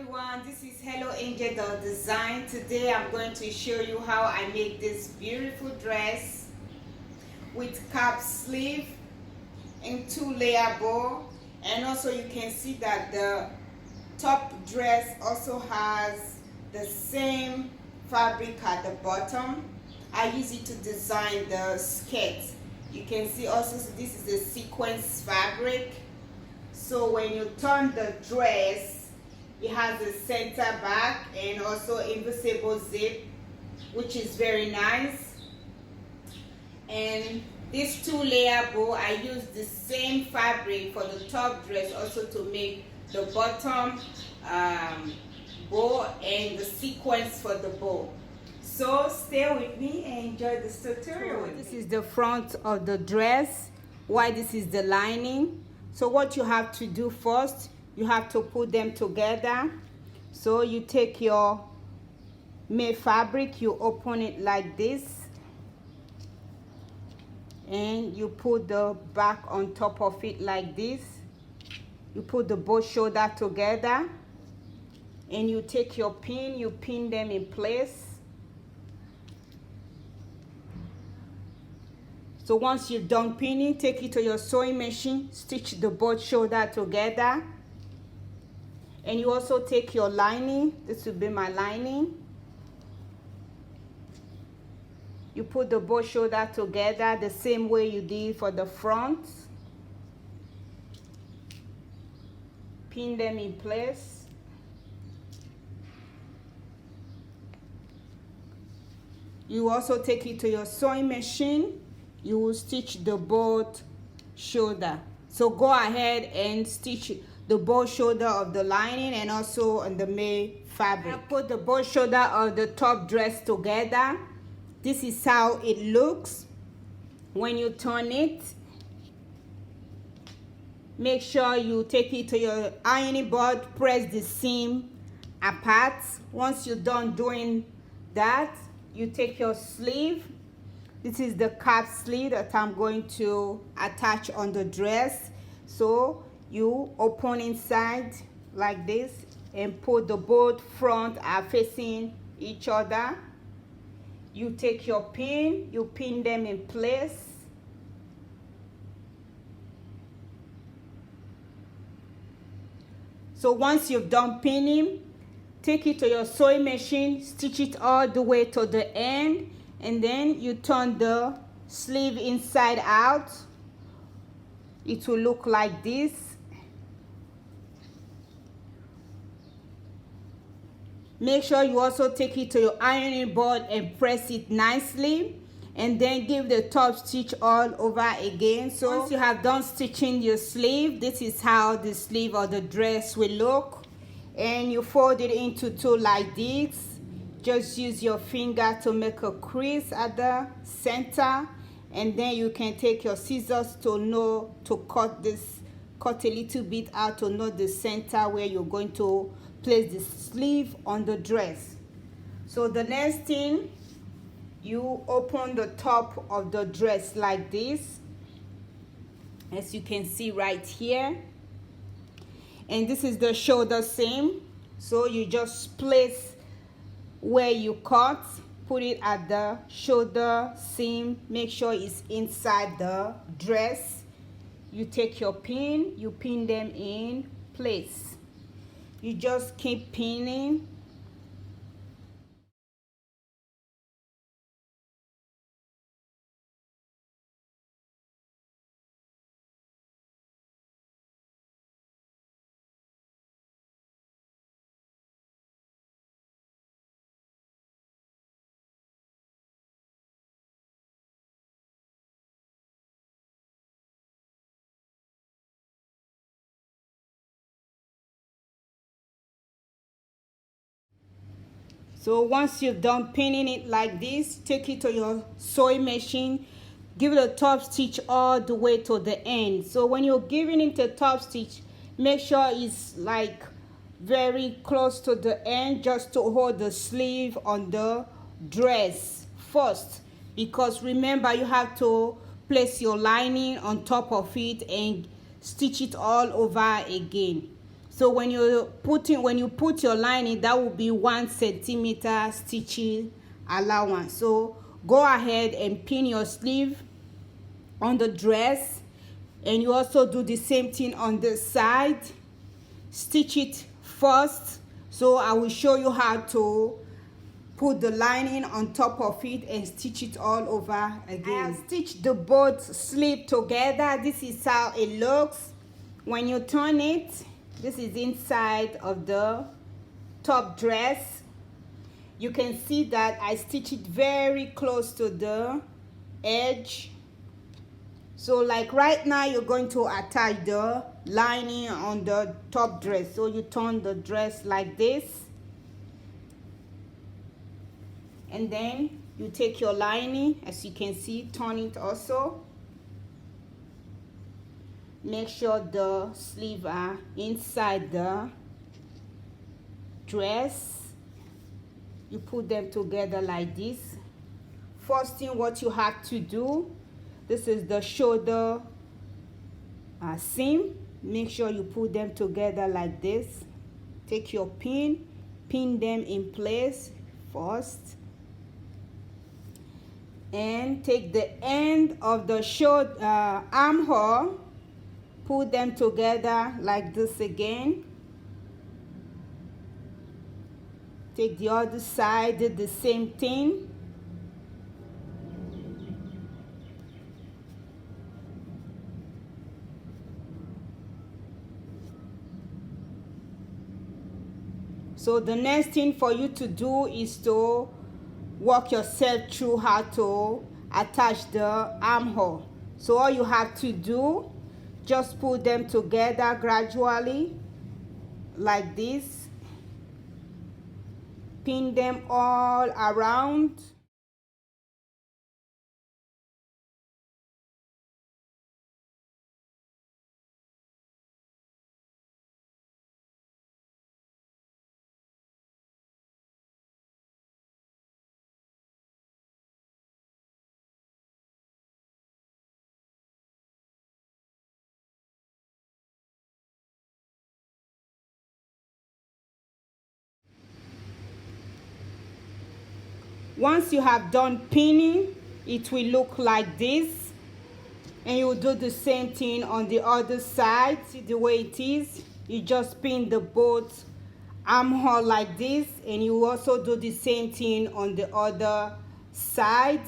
everyone, this is Helloangel.design. Today I'm going to show you how I make this beautiful dress with cap sleeve and 2-layer bow, and also you can see that the top dress also has the same fabric at the bottom. I use it to design the skirt. You can see also this is the sequence fabric, so when you turn the dress it has a center back and also invisible zip, which is very nice. And this 2-layer bow, I use the same fabric for the top dress also to make the bottom bow and the sequence for the bow. So stay with me and enjoy this tutorial. This is the front of the dress, while this is the lining. So what you have to do first, you have to put them together. So you take your made fabric, you open it like this, and you put the back on top of it like this. You put the both shoulder together, and you take your pin, you pin them in place. So once you're done pinning, take it to your sewing machine, stitch the both shoulder together. And you also take your lining, this will be my lining. You put the both shoulder together the same way you did for the front. Pin them in place. You also take it to your sewing machine. You will stitch the both shoulder. So go ahead and stitch the both shoulder of the lining and also on the made fabric. I put the both shoulder of the top dress together. This is how it looks when you turn it. Make sure you take it to your ironing board, press the seam apart. Once you're done doing that, you take your sleeve. This is the cap sleeve that I'm going to attach on the dress. So you open inside like this and put the both front are facing each other. You take your pin, you pin them in place. So once you've done pinning, take it to your sewing machine, stitch it all the way to the end, and then you turn the sleeve inside out. It will look like this. Make sure you also take it to your ironing board and press it nicely, and then give the top stitch all over again. So once you have done stitching your sleeve, this is how the sleeve of the dress will look. And you fold it into two like this. Just use your finger to make a crease at the center, and then you can take your scissors to cut a little bit out to know the center where you're going to place the sleeve on the dress. So the next thing, you open the top of the dress like this, as you can see right here, and this is the shoulder seam. So you just place where you cut, put it at the shoulder seam, make sure it's inside the dress. You take your pin, you pin them in place. You just keep pinning. So once you've done pinning it like this, take it to your sewing machine, give it a top stitch all the way to the end. So when you're giving it a top stitch, make sure it's like very close to the end, just to hold the sleeve on the dress first, because remember you have to place your lining on top of it and stitch it all over again. So when you put your lining, that will be 1 centimeter stitching allowance. So go ahead and pin your sleeve on the dress, and you also do the same thing on the side. Stitch it first. So I will show you how to put the lining on top of it and stitch it all over again. I have stitched the both sleeve together. This is how it looks. When you turn it, this is inside of the top dress. You can see that I stitch it very close to the edge. So like right now, you're going to attach the lining on the top dress. So you turn the dress like this, and then you take your lining, as you can see, turn it also. Make sure the sleeves are inside the dress. You put them together like this. First thing what you have to do, this is the shoulder seam. Make sure you put them together like this. Take your pin them in place first, and take the end of the shoulder armhole, put them together like this again. Take the other side, do the same thing. So the next thing for you to do is to walk yourself through how to attach the armhole. So all you have to do, just put them together gradually like this. Pin them all around. Once you have done pinning, it will look like this, and you will do the same thing on the other side. See the way it is? You just pin the both armhole like this, and you also do the same thing on the other side.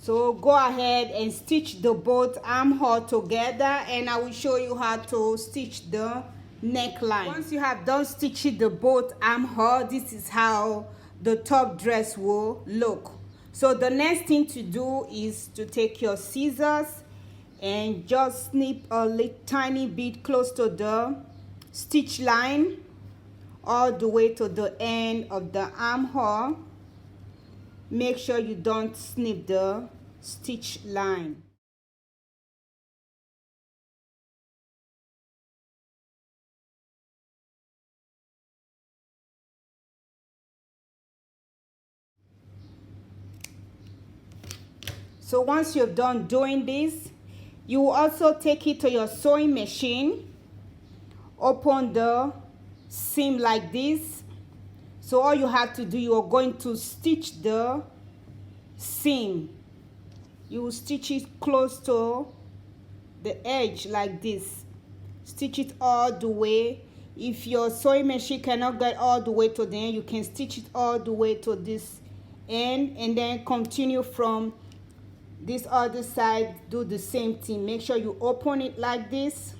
So go ahead and stitch the both armhole together, and I will show you how to stitch the neckline. Once you have done stitching the both armhole, this is how the top dress will look. So the next thing to do is to take your scissors and just snip a little tiny bit close to the stitch line, all the way to the end of the armhole. Make sure you don't snip the stitch line. So once you're done doing this, you will also take it to your sewing machine, open the seam like this. So all you have to do, you are going to stitch the seam. You will stitch it close to the edge like this. Stitch it all the way. If your sewing machine cannot get all the way to the end, you can stitch it all the way to this end, and then continue from this other side. Do the same thing. Make sure you open it like this,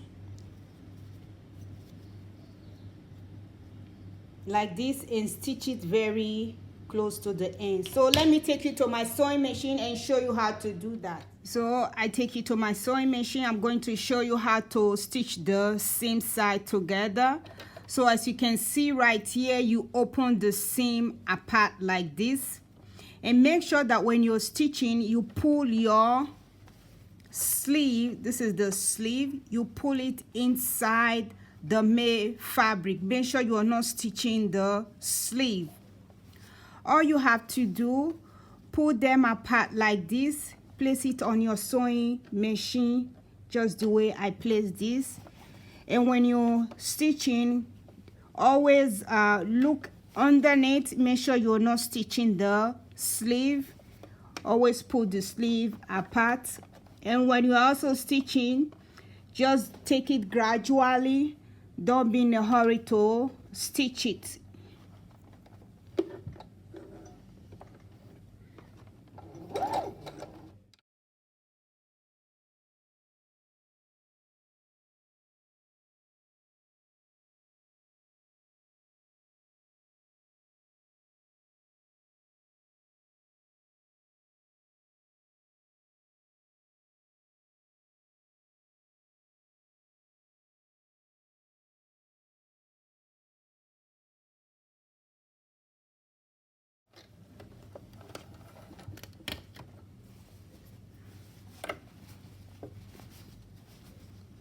and stitch it very close to the end. So let me take you to my sewing machine and show you how to do that. So I take you to my sewing machine. I'm going to show you how to stitch the seam side together. So as you can see right here, you open the seam apart like this, and make sure that when you're stitching, you pull your sleeve. This is the sleeve. You pull it inside the made fabric. Make sure you are not stitching the sleeve. All you have to do, pull them apart like this, place it on your sewing machine just the way I place this, And when you're stitching, always look underneath, make sure you're not stitching the sleeve. Always pull the sleeve apart. And when you're also stitching, just take it gradually. Don't be in a hurry to stitch it.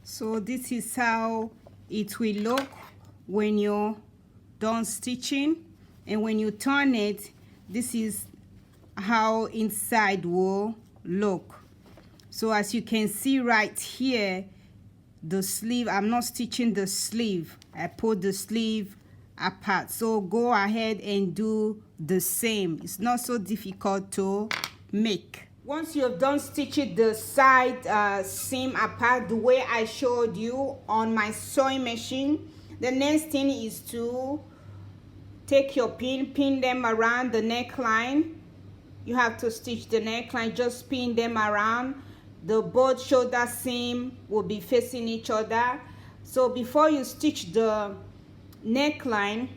So this is how it will look when you're done stitching. And when you turn it, this is how inside will look. So as you can see right here, the sleeve, I'm not stitching the sleeve. I put the sleeve apart. So go ahead and do the same. It's not so difficult to make. Once you have done stitching the side seam apart the way I showed you on my sewing machine, the next thing is to take your pin them around the neckline. You have to stitch the neckline, just pin them around. The both shoulder seam will be facing each other. So before you stitch the neckline,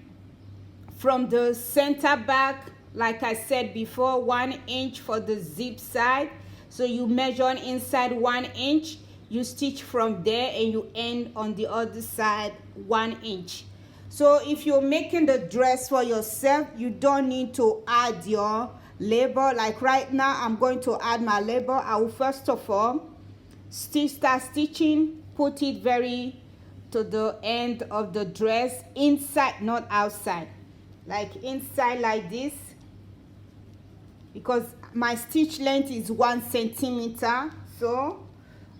from the center back, like I said before, 1 inch for the zip side. So you measure on inside 1 inch, you stitch from there, and you end on the other side 1 inch. So if you're making the dress for yourself, you don't need to add your label. Like right now, I'm going to add my label. I will first of all start stitching, put it very to the end of the dress, inside, not outside, like inside like this, because my stitch length is 1 centimeter. So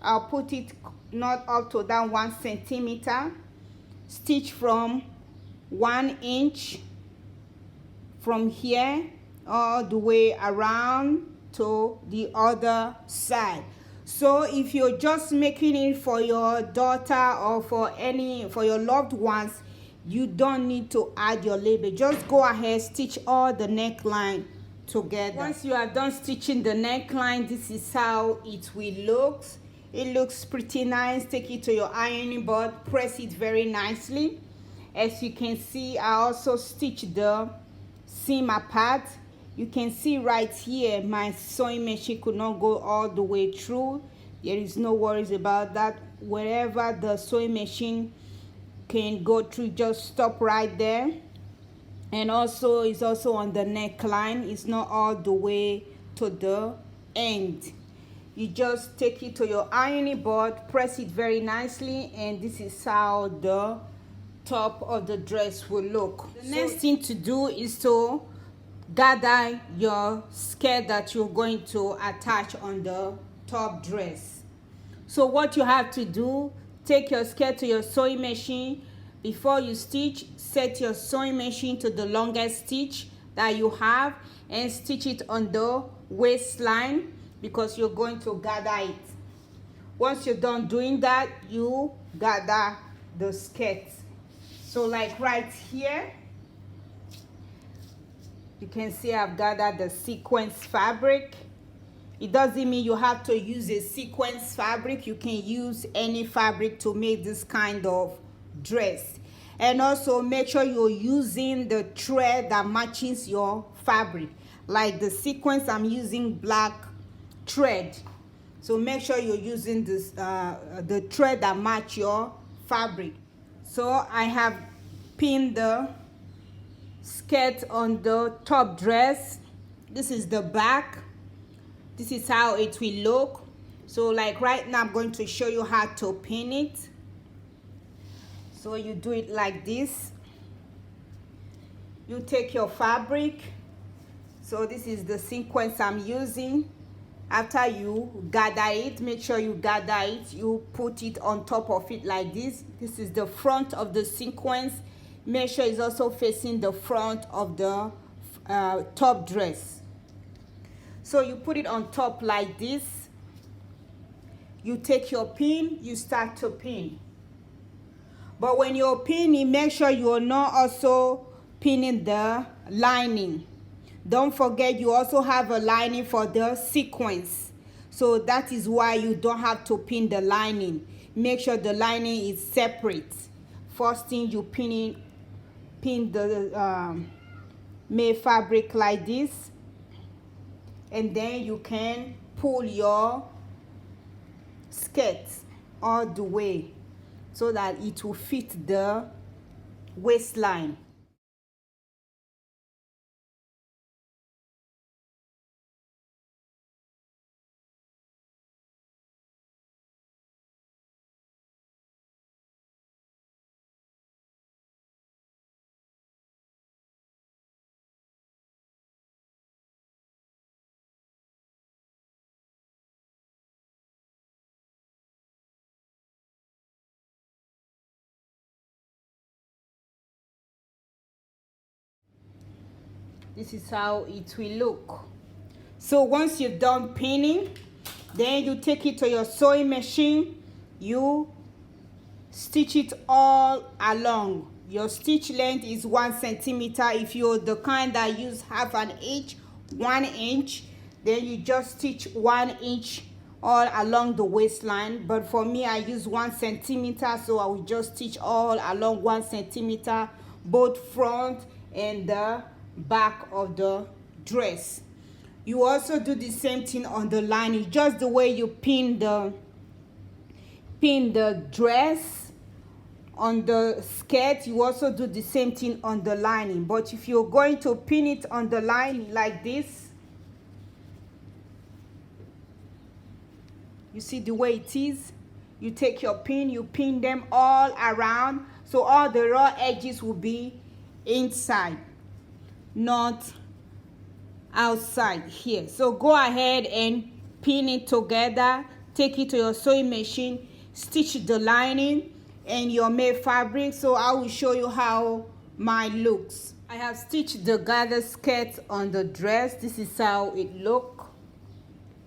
I'll put it not up to down 1 centimeter, stitch from 1 inch from here all the way around to the other side. So if you're just making it for your daughter or for your loved ones, you don't need to add your label. Just go ahead, stitch all the neckline together. Once you are done stitching the neckline, this is how it will look. It looks pretty nice. Take it to your ironing board, press it very nicely. As you can see, I also stitched the seam apart. You can see right here my sewing machine could not go all the way through. There is no worries about that. Wherever the sewing machine can go through, just stop right there. And also it's also on the neckline, it's not all the way to the end. You just take it to your ironing board, press it very nicely, and this is how the top of the dress will look. The next thing to do is to gather your skirt that you're going to attach on the top dress. So what you have to do, take your skirt to your sewing machine. Before you stitch, set your sewing machine to the longest stitch that you have and stitch it on the waistline, because you're going to gather it. Once you're done doing that, you gather the skirt. So like right here, you can see I've gathered the sequence fabric. It doesn't mean you have to use a sequence fabric. You can use any fabric to make this kind of dress. And also make sure you're using the thread that matches your fabric. Like the sequence, I'm using black thread. So make sure you're using this the thread that match your fabric. So I have pinned the skirt on the top dress. This is the back. This is how it will look. So like right now, I'm going to show you how to pin it. So you do it like this. You take your fabric. So this is the sequence I'm using. After you gather it, make sure you gather it, you put it on top of it like this. This is the front of the sequence. Make sure it's also facing the front of the top dress. So you put it on top like this. You take your pin, you start to pin. But when you're pinning, make sure you're not also pinning the lining. Don't forget you also have a lining for the sequence. So that is why you don't have to pin the lining. Make sure the lining is separate. First thing you pin the made fabric like this, and then you can pull your skirt all the way so that it will fit the waistline. This is how it will look. So once you're done pinning, then you take it to your sewing machine, you stitch it all along. Your stitch length is 1 centimeter. If you're the kind that use half an inch, 1 inch, then you just stitch 1 inch all along the waistline. But for me, I use 1 centimeter, so I will just stitch all along 1 centimeter, both front and the back of the dress. You also do the same thing on the lining, just the way you pin the dress on the skirt. You also do the same thing on the lining. But if you're going to pin it on the lining like this, you see the way it is. You take your pin, you pin them all around, so all the raw edges will be inside, not outside here. So go ahead and pin it together, take it to your sewing machine, stitch the lining and your made fabric. So I will show you how mine looks. I have stitched the gather skirt on the dress. This is how it looks.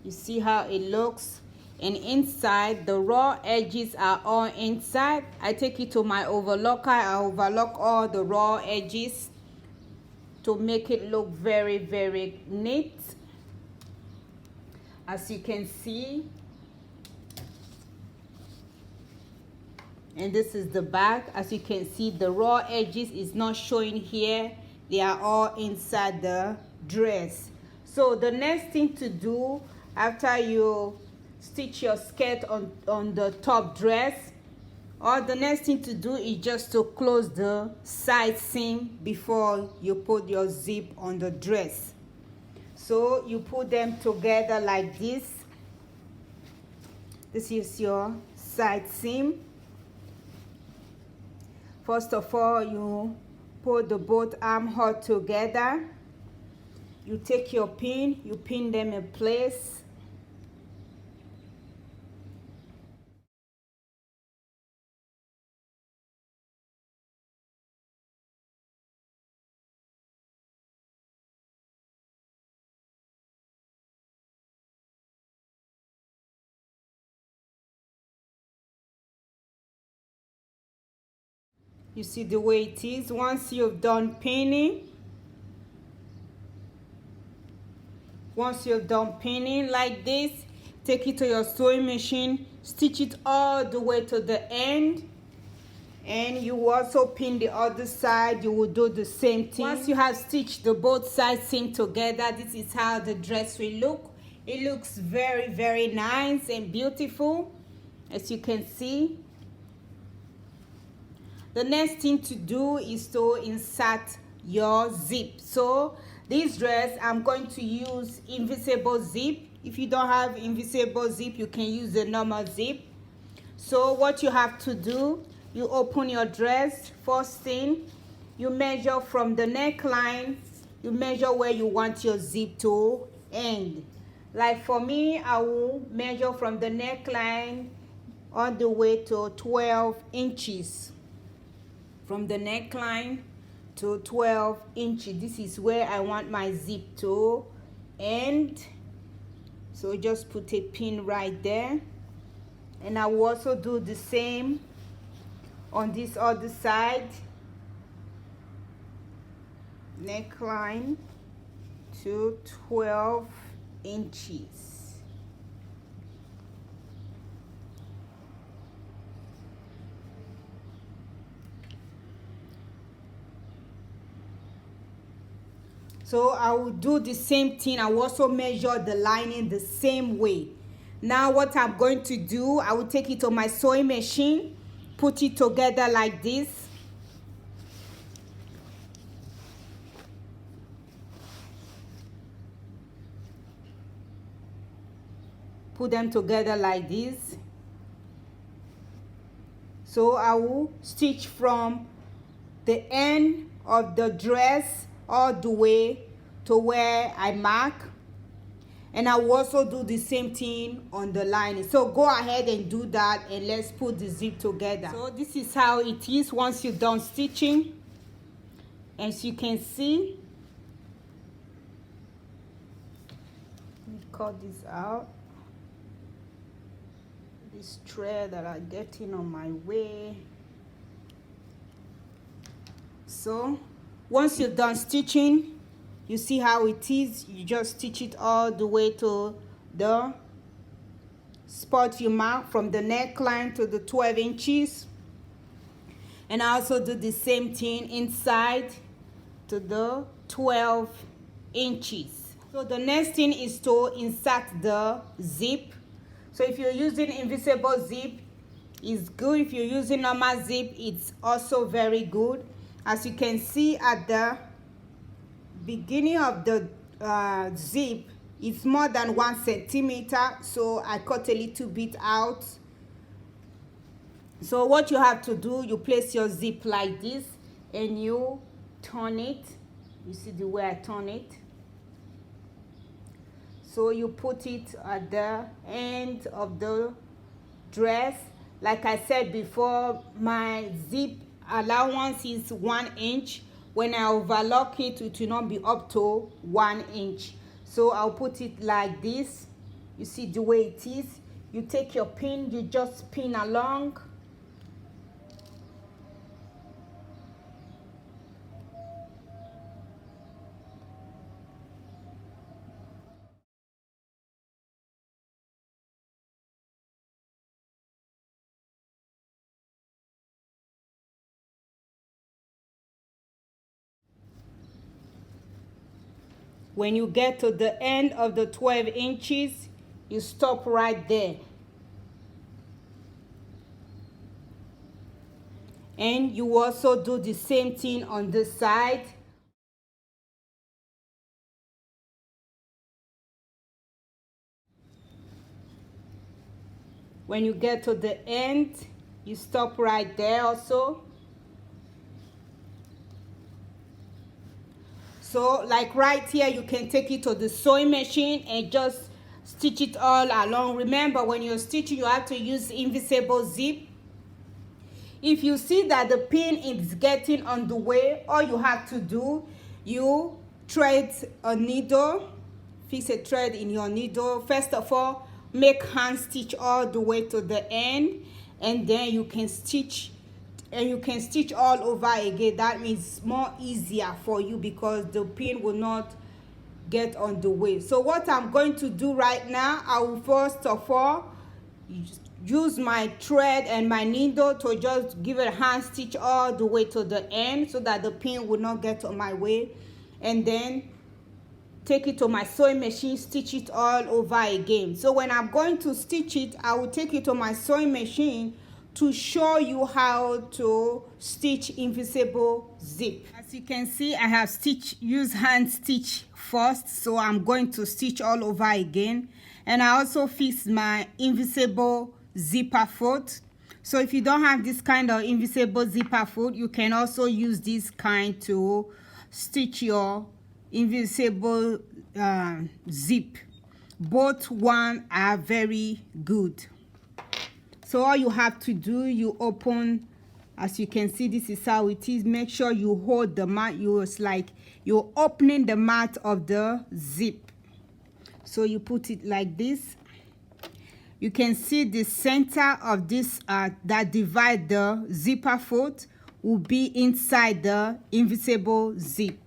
You see how it looks, and inside the raw edges are all inside. I take it to my overlocker. I overlock all the raw edges to make it look very, very neat. As you can see, and this is the back. As you can see, the raw edges is not showing here. They are all inside the dress. So the next thing to do after you stitch your skirt on the top dress, or the next thing to do is just to close the side seam before you put your zip on the dress. So you put them together like this. This is your side seam. First of all, you put the both armhole together. You take your pin, you pin them in place. You see the way it is. Once you've done pinning, like this, take it to your sewing machine, stitch it all the way to the end, and you also pin the other side. You will do the same thing. Once you have stitched the both sides seam together, this is how the dress will look. It looks very, very nice and beautiful, as you can see. The next thing to do is to insert your zip. So this dress, I'm going to use invisible zip. If you don't have invisible zip, you can use the normal zip. So what you have to do, you open your dress. First thing, you measure from the neckline, you measure where you want your zip to end. Like for me, I will measure from the neckline all the way to 12 inches. From the neckline to 12 inches. This is where I want my zip to end. So just put a pin right there. And I will also do the same on this other side. Neckline to 12 inches. So I will do the same thing. I will also measure the lining the same way. Now what I'm going to do, I will take it on my sewing machine, put it together like this. Put them together like this. So I will stitch from the end of the dress all the way to where I mark, and I will also do the same thing on the lining. So go ahead and do that, and let's put the zip together. So this is how it is once you're done stitching. As you can see, let me cut this out, this thread that are getting on my way. So once you're done stitching, you see how it is. You just stitch it all the way to the spot you mark from the neckline to the 12 inches. And I also do the same thing inside to the 12 inches. So the next thing is to insert the zip. So if you're using invisible zip, it's good. If you're using normal zip, it's also very good. As you can see at the beginning of the zip, it's more than 1 centimeter, so I cut a little bit out. So what you have to do, you place your zip like this and you turn it. You see the way I turn it? So you put it at the end of the dress. Like I said before, my zip allowance is 1 inch. When I overlock it, it will not be up to 1 inch. So I'll put it like this. You see the way it is. You take your pin, you just pin along. When you get to the end of the 12 inches, you stop right there. And you also do the same thing on this side. When you get to the end, you stop right there also. So like right here, you can take it to the sewing machine and just stitch it all along. Remember, when you're stitching, you have to use invisible zip. If you see that the pin is getting on the way, all you have to do, you thread a needle, fix a thread in your needle. First of all, make hand stitch all the way to the end, and then you can stitch, and you can stitch all over again. That means more easier for you because the pin will not get on the way. So what I'm going to do right now, I will first of all use my thread and my needle to just give it a hand stitch all the way to the end so that the pin will not get on my way, and then take it to my sewing machine, stitch it all over again. So when I'm going to stitch it, I will take it to my sewing machine to show you how to stitch invisible zip. As you can see, I have used hand stitch first, so I'm going to stitch all over again. And I also fixed my invisible zipper foot. So if you don't have this kind of invisible zipper foot, you can also use this kind to stitch your invisible zip. both one are very good. So all you have to do, you open, as you can see, this is how it is. Make sure you hold the mat. It's like you're opening the mat of the zip. So you put it like this. You can see the center of this that divide the zipper foot will be inside the invisible zip.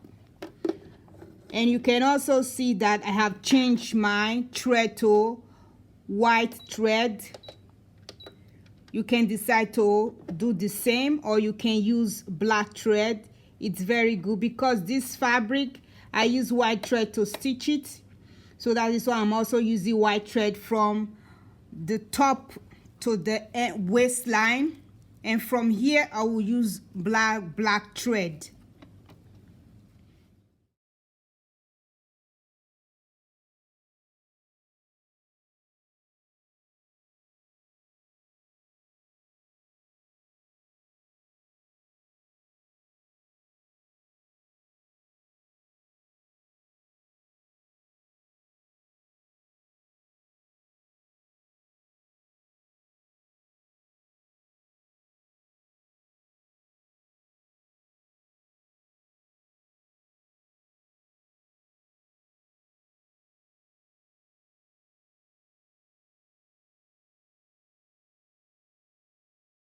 And you can also see that I have changed my thread to white thread. You can decide to do the same, or you can use black thread. It's very good because this fabric, I use white thread to stitch it. So that is why I'm also using white thread from the top to the waistline. And from here, I will use black thread.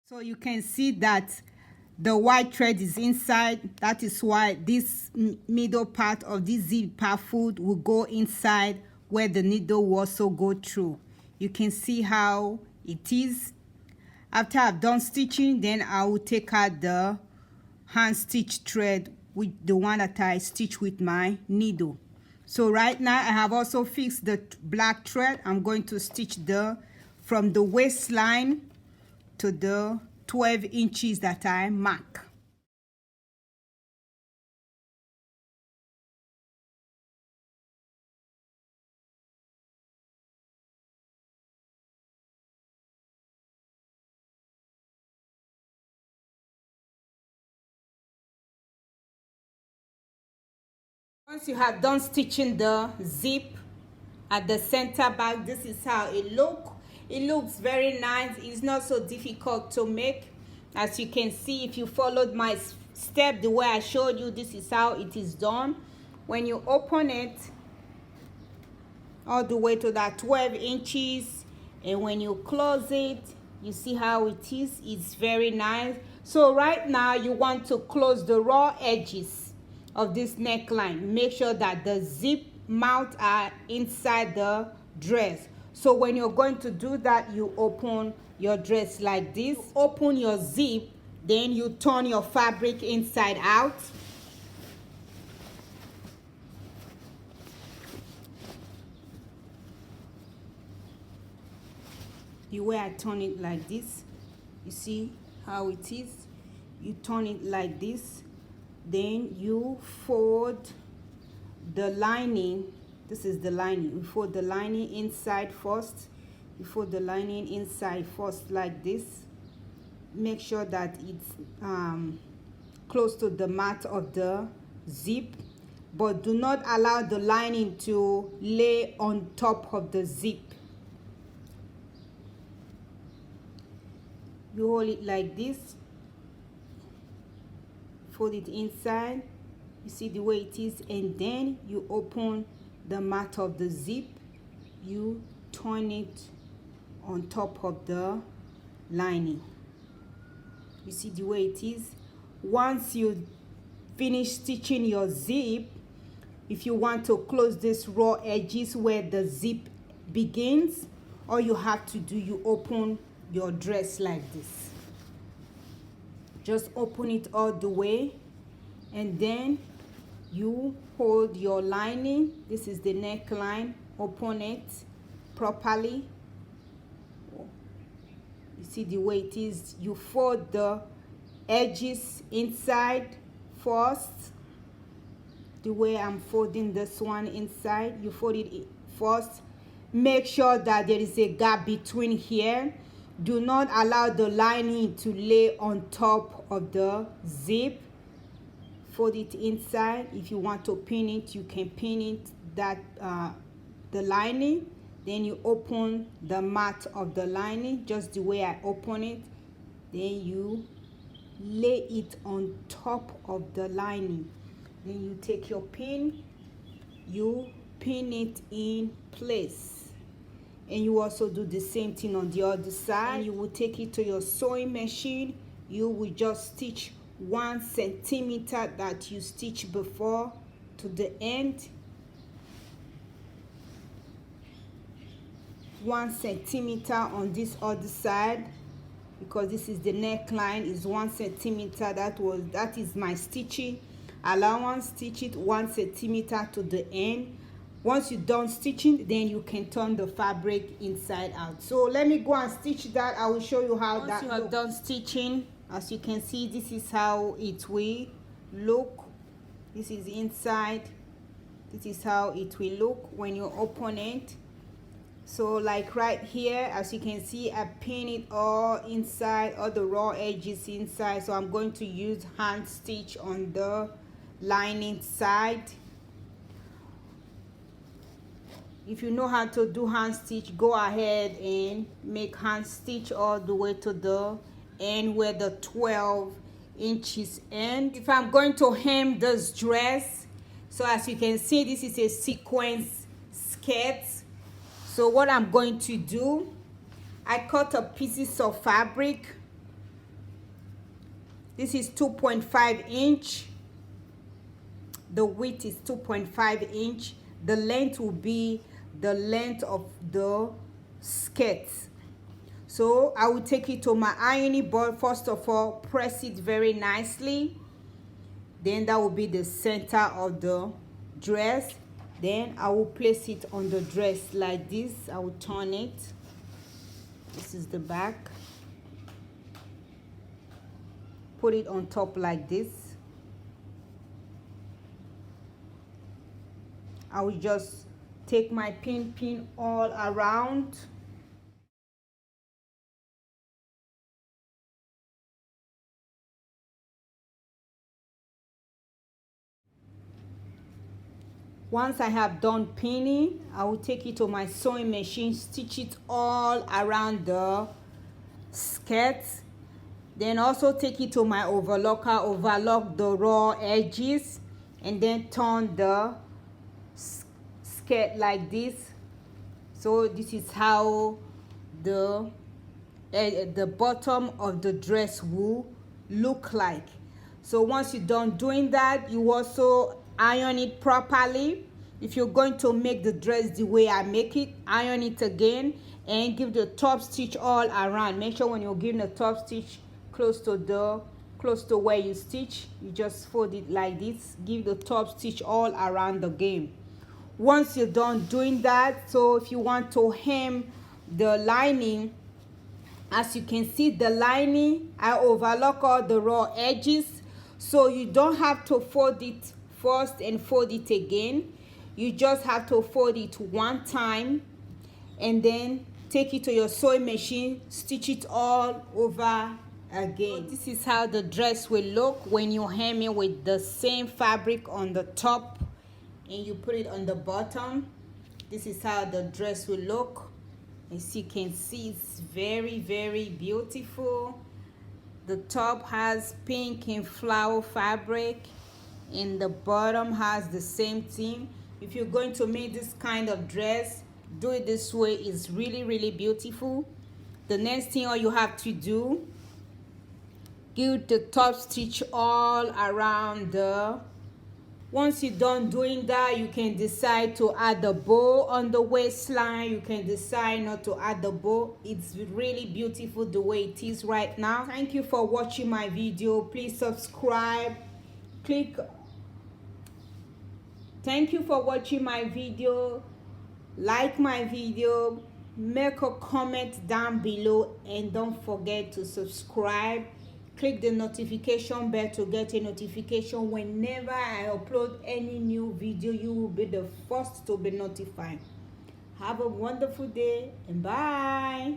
So you can see that the white thread is inside. That is why this middle part of this zipper foot will go inside where the needle will also go through. You can see how it is. After I've done stitching, then I will take out the hand stitch thread with the one that I stitch with my needle. So right now I have also fixed the black thread. I'm going to stitch from the waistline to the 12 inches that I mark. Once you have done stitching the zip at the center back, this is how it looks. It looks very nice. It's not so difficult to make. As you can see, if you followed my step the way I showed you, this is how it is done. When you open it all the way to that 12 inches, and when you close it, you see how it is. It's very nice. So right now you want to close the raw edges of this neckline. Make sure that the zip mouth are inside the dress. So when you're going to do that, you open your dress like this. Open your zip, then you turn your fabric inside out. The way I turn it like this, you see how it is. You turn it like this, then you fold the lining. This is the lining. You fold the lining inside first. You fold the lining inside first like this. Make sure that it's close to the mat of the zip, but do not allow the lining to lay on top of the zip. You hold it like this, fold it inside. You see the way it is, and then you open the mat of the zip. You turn it on top of the lining. You see the way it is. Once you finish stitching your zip, if you want to close this raw edges where the zip begins, all you have to do, you open your dress like this. Just open it all the way, and then you hold your lining. This is the neckline. Open it properly. You see the way it is. You fold the edges inside first. The way I'm folding this one inside, you fold it first. Make sure that there is a gap between here. Do not allow the lining to lay on top of the zip. Fold it inside. If you want to pin it, you can pin it that the lining, then you open the mat of the lining just the way I open it, then you lay it on top of the lining, then you take your pin, you pin it in place, and you also do the same thing on the other side. And you will take it to your sewing machine. You will just stitch 1 centimeter that you stitched before to the end, 1 centimeter on this other side, because this is the neckline, is 1 centimeter. That is my stitching allowance. Stitch it 1 centimeter to the end. Once you're done stitching, then you can turn the fabric inside out. So let me go and stitch that. I will show you how that looks. Once you have done stitching, as you can see, this is how it will look. This is inside. This is how it will look when you open it. So like right here, as you can see, I pin it all inside, all the raw edges inside. So I'm going to use hand stitch on the lining side. If you know how to do hand stitch, go ahead and make hand stitch all the way to the end where the 12 inches end. If I'm going to hem this dress, so as you can see, this is a sequence skirt. So what I'm going to do, I cut up pieces of fabric. This is 2.5 inch. The width is 2.5 inch. The length will be the length of the skirt. So I will take it to my ironing board. First of all, press it very nicely. Then that will be the center of the dress. Then I will place it on the dress like this. I will turn it. This is the back. Put it on top like this. I will just take my pin all around. Once I have done pinning, I will take it to my sewing machine, stitch it all around the skirt. Then also take it to my overlocker, overlock the raw edges, and then turn the skirt like this. So this is how the bottom of the dress will look like. So once you're done doing that, you also iron it properly. If you're going to make the dress the way I make it, iron it again and give the top stitch all around. Make sure when you're giving the top stitch close to where you stitch, you just fold it like this. Give the top stitch all around again. Once you're done doing that, so if you want to hem the lining, as you can see, the lining, I overlock all the raw edges, so you don't have to fold it first and fold it again. You just have to fold it one time and then take it to your sewing machine, stitch it all over again. So this is how the dress will look when you hem it with the same fabric on the top and you put it on the bottom. This is how the dress will look. As you can see, it's very, very beautiful. The top has pink and flower fabric, and the bottom has the same thing. If you're going to make this kind of dress, do it this way. It's really, really beautiful. The next thing all you have to do, give the top stitch all around the. Once you're done doing that, you can decide to add the bow on the waistline. You can decide not to add the bow. It's really beautiful the way it is right now. Thank you for watching my video. Please subscribe. Thank you for watching my video. Like my video. Make a comment down below. And don't forget to subscribe. Click the notification bell to get a notification whenever I upload any new video. You will be the first to be notified. Have a wonderful day and bye.